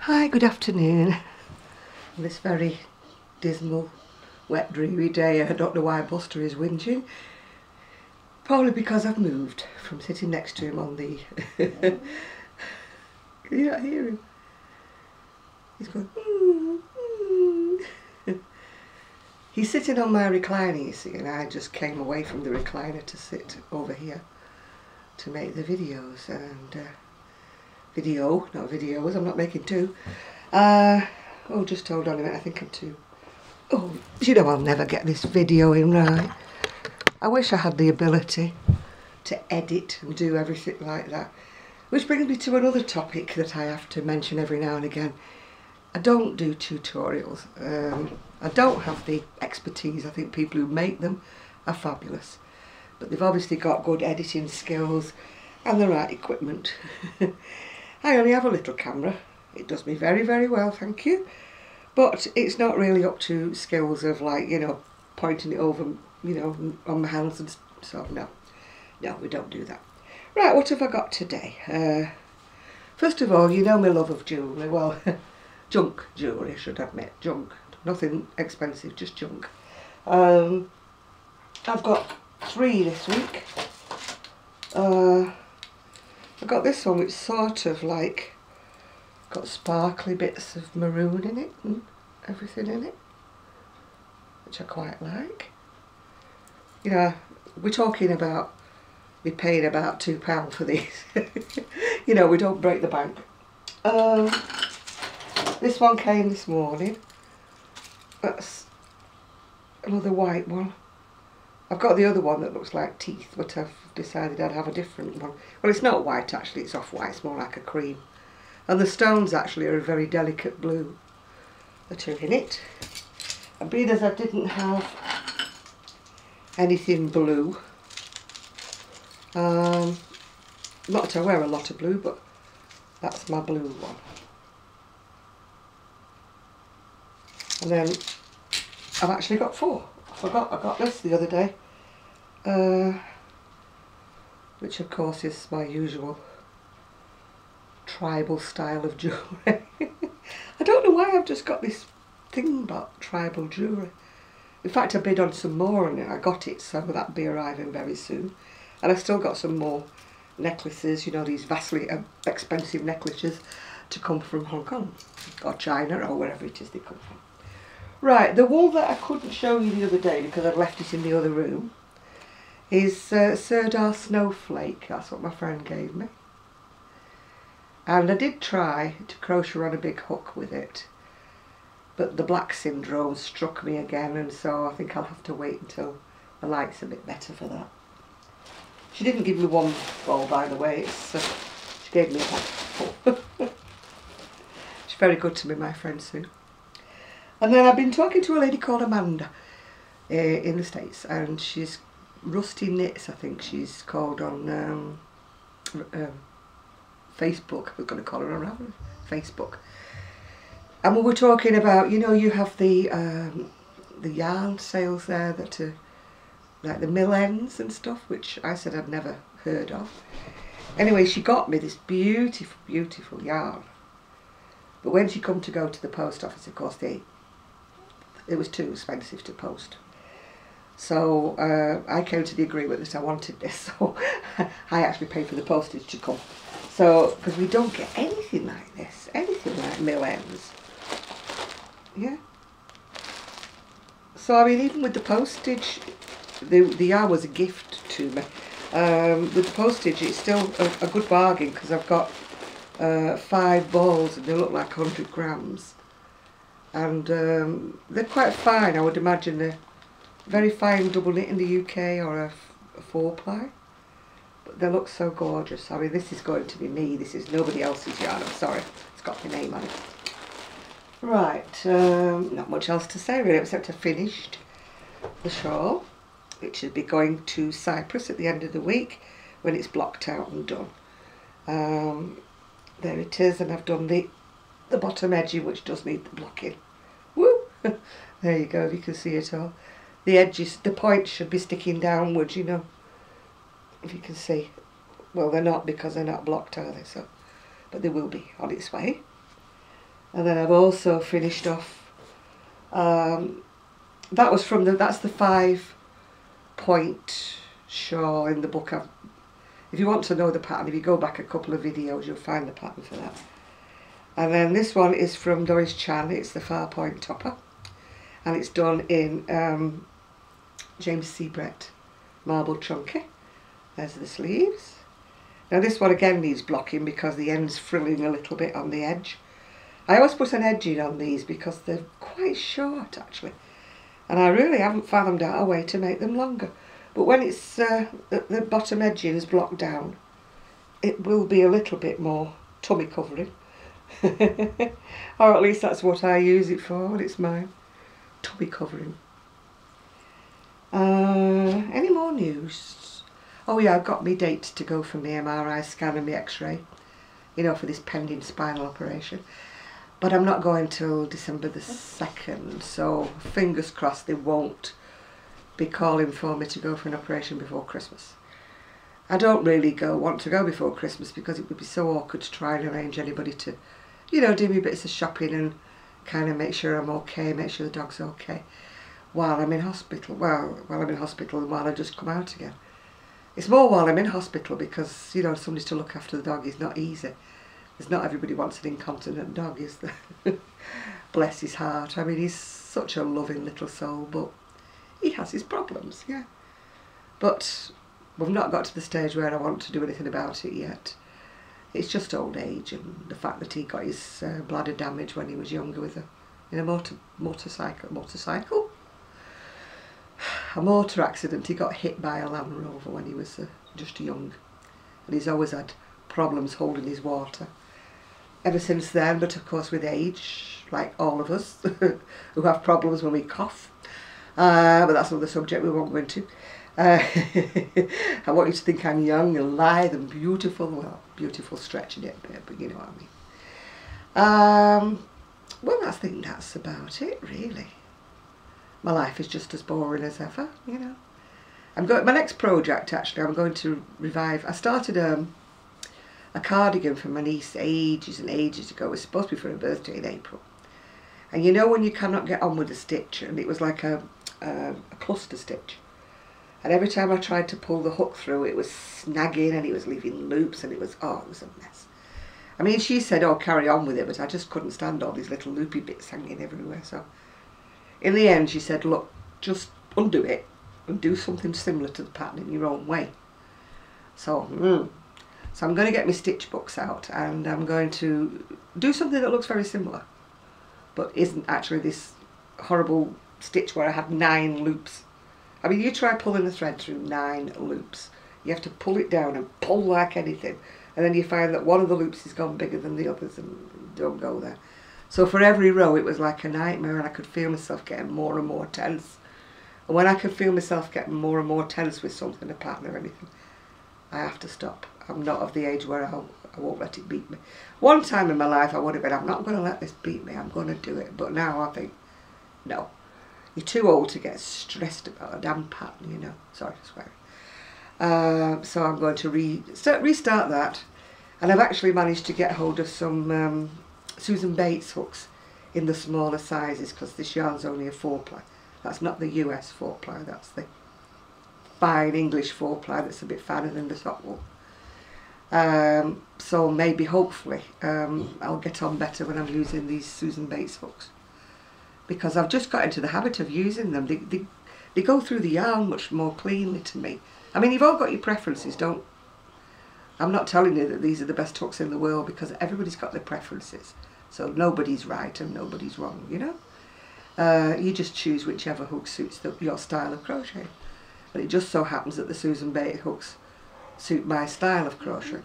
Hi, good afternoon. On this very dismal, wet, dreary day, I don't know why Buster is whinging. Probably because I've moved from sitting next to him on the... Can you not hear him? He's going... He's sitting on my recliner, you see, and I just came away from the recliner to sit over here to make the videos. And not videos, I'm not making two. Oh, just hold on a minute, I think I'm two. Oh, you know I'll never get this video in right. I wish I had the ability to edit and do everything like that. Which brings me to another topic that I have to mention every now and again. I don't do tutorials. I don't have the expertise. I think people who make them are fabulous. But they've obviously got good editing skills and the right equipment. I only have a little camera. It does me very, very well, thank you. But it's not really up to skills of, like, you know, pointing it over, you know, on my hands and so, no. No, we don't do that. Right, what have I got today? First of all, you know my love of jewellery. Well, junk jewellery, I should admit. Junk. Nothing expensive, just junk. I've got 3 this week. I got this one which sort of like got sparkly bits of maroon in it and everything in it, which I quite like. You know, we're talking about we paid about £2 for these. You know, we don't break the bank. This one came this morning. That's another white one. I've got the other one that looks like teeth, but I've decided I'd have a different one. Well, it's not white actually, it's off-white, it's more like a cream. And the stones actually are a very delicate blue that are in it. And being as I didn't have anything blue, not that I wear a lot of blue, but that's my blue one. And then I've actually got 4. I got this the other day, which of course is my usual tribal style of jewellery. I don't know why I've just got this thing about tribal jewellery. In fact, I bid on some more and I got it, so that'll be arriving very soon. And I've still got some more necklaces, you know, these vastly expensive necklaces to come from Hong Kong or China or wherever it is they come from. Right, the wool that I couldn't show you the other day because I'd left it in the other room is Sirdar Snowflake. That's what my friend gave me. And I did try to crochet on a big hook with it, but the black syndrome struck me again, and so I think I'll have to wait until the light's a bit better for that. She didn't give me one ball, by the way. She gave me a handful. She's very good to me, my friend Sue. And then I've been talking to a lady called Amanda in the States, and she's Rusty Knits, I think she's called on Facebook. We're going to call her around Facebook. And we were talking about, you know, you have the yarn sales there that are like the mill ends and stuff, which I said I'd never heard of. Anyway, she got me this beautiful, beautiful yarn. But when she come to go to the post office, of course, it was too expensive to post. So I came to the agreement that I wanted this, so I actually paid for the postage to come. So, because we don't get anything like this, anything like mill ends. Yeah. So, I mean, even with the postage, the yarn was a gift to me. With the postage, it's still a good bargain because I've got 5 balls and they look like 100 grams. And they're quite fine. I would imagine they're very fine double knit in the UK or a 4-ply, but they look so gorgeous. I mean, this is going to be me, this is nobody else's yarn. I'm sorry, it's got my name on it. Right, not much else to say really, except I finished the shawl, which should be going to Cyprus at the end of the week when it's blocked out and done. There it is, and I've done the bottom edging, which does need the blocking. Woo! There you go, you can see it all. The edges, the points should be sticking downwards, you know, if you can see. Well, they're not because they're not blocked, are they? So, but they will be on its way. And then I've also finished off, that was from that's the 5-point shawl in the book. If you want to know the pattern, if you go back a couple of videos, you'll find the pattern for that. And then this one is from Doris Chan. It's the 4-point topper, and it's done in James C. Brett marble chunky. There's the sleeves. Now this one again needs blocking because the end's frilling a little bit on the edge. I always put an edging on these because they're quite short actually, and I really haven't fathomed out a way to make them longer. But when it's the bottom edging is blocked down, it will be a little bit more tummy covering. Or at least that's what I use it for when it's mine. Tummy covering. Any more news? Oh yeah, I've got my date to go for my MRI scan and my x-ray, you know, for this pending spinal operation. But I'm not going till December the 2nd, so fingers crossed they won't be calling for me to go for an operation before Christmas. I don't really want to go before Christmas because it would be so awkward to try and arrange anybody to, you know, do me bits of shopping and kind of make sure I'm okay, make sure the dog's okay while I'm in hospital. Well, while I'm in hospital and while I just come out again. It's more while I'm in hospital because, you know, somebody to look after the dog is not easy. Because not everybody wants an incontinent dog, is there? Bless his heart. I mean, he's such a loving little soul, but he has his problems, yeah. But we've not got to the stage where I want to do anything about it yet. It's just old age and the fact that he got his bladder damaged when he was younger with in a motor accident. He got hit by a Land Rover when he was just young, and he's always had problems holding his water ever since then. But of course with age, like all of us who have problems when we cough, but that's another subject we won't go into. I want you to think I'm young and lithe and beautiful. Well, beautiful stretching it a bit, but you know what I mean. Well, I think that's about it really. My life is just as boring as ever, you know. My next project actually, I'm going to revive. I started a cardigan for my niece ages and ages ago. It was supposed to be for her birthday in April. And you know when you cannot get on with a stitch, and it was like a cluster stitch. And every time I tried to pull the hook through, it was snagging and it was leaving loops, and it was a mess. I mean, she said, oh, carry on with it, but I just couldn't stand all these little loopy bits hanging everywhere. So in the end, she said, look, just undo it and do something similar to the pattern in your own way. So I'm going to get my stitch books out and I'm going to do something that looks very similar, but isn't actually this horrible stitch where I had 9 loops. I mean, you try pulling the thread through 9 loops. You have to pull it down and pull like anything, and then you find that one of the loops has gone bigger than the others and don't go there. So for every row it was like a nightmare, and I could feel myself getting more and more tense. And when I can feel myself getting more and more tense with something, a pattern or anything, I have to stop. I'm not of the age where I won't let it beat me. One time in my life I would have been, I'm not going to let this beat me, I'm going to do it. But now I think, no. You're too old to get stressed about a damn pattern, you know. Sorry for swearing. So I'm going to restart that. And I've actually managed to get hold of some Susan Bates hooks in the smaller sizes, because this yarn's only a 4-ply. That's not the US 4-ply, that's the fine English 4-ply that's a bit finer than the top wool. So maybe, hopefully, I'll get on better when I'm using these Susan Bates hooks, because I've just got into the habit of using them. They go through the yarn much more cleanly to me. I mean, you've all got your preferences, I'm not telling you that these are the best hooks in the world, because everybody's got their preferences. So nobody's right and nobody's wrong, you know. You just choose whichever hook suits your style of crochet. And it just so happens that the Susan Bates hooks suit my style of crochet.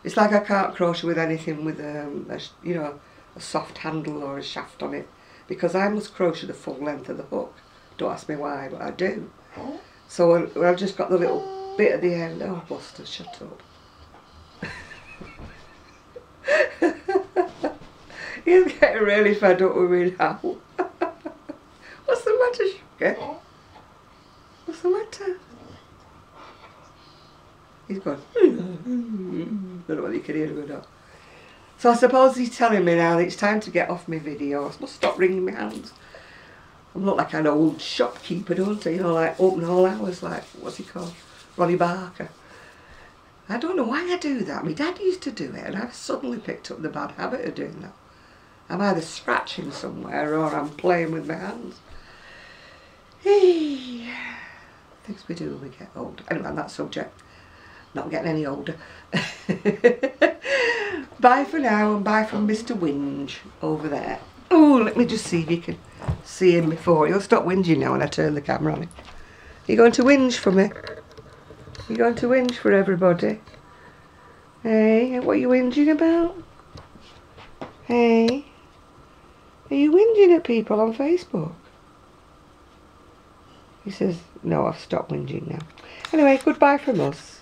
It's like I can't crochet with anything with you know, a soft handle or a shaft on it, because I must crochet the full length of the hook. Don't ask me why, but I do. So when I've just got the little bit at the end, oh Buster, shut up. He's getting really fed up with me now. What's the matter, Sugar? What's the matter? He's going, I don't know whether you can hear him or not. So I suppose he's telling me now that it's time to get off my video. I must stop wringing my hands. I look like an old shopkeeper, don't I? You know, like open all hours, like, what's he called? Ronnie Barker. I don't know why I do that. My dad used to do it and I've suddenly picked up the bad habit of doing that. I'm either scratching somewhere or I'm playing with my hands. Hey, things we do when we get older. Anyway, on that subject, not getting any older. Bye for now, and bye from Mr. Whinge over there. Oh, let me just see if you can see him before. He'll stop whinging now when I turn the camera on him. You going to whinge for me? You going to whinge for everybody? Hey, what are you whinging about? Hey, are you whinging at people on Facebook? He says, no, I've stopped whinging now. Anyway, goodbye from us.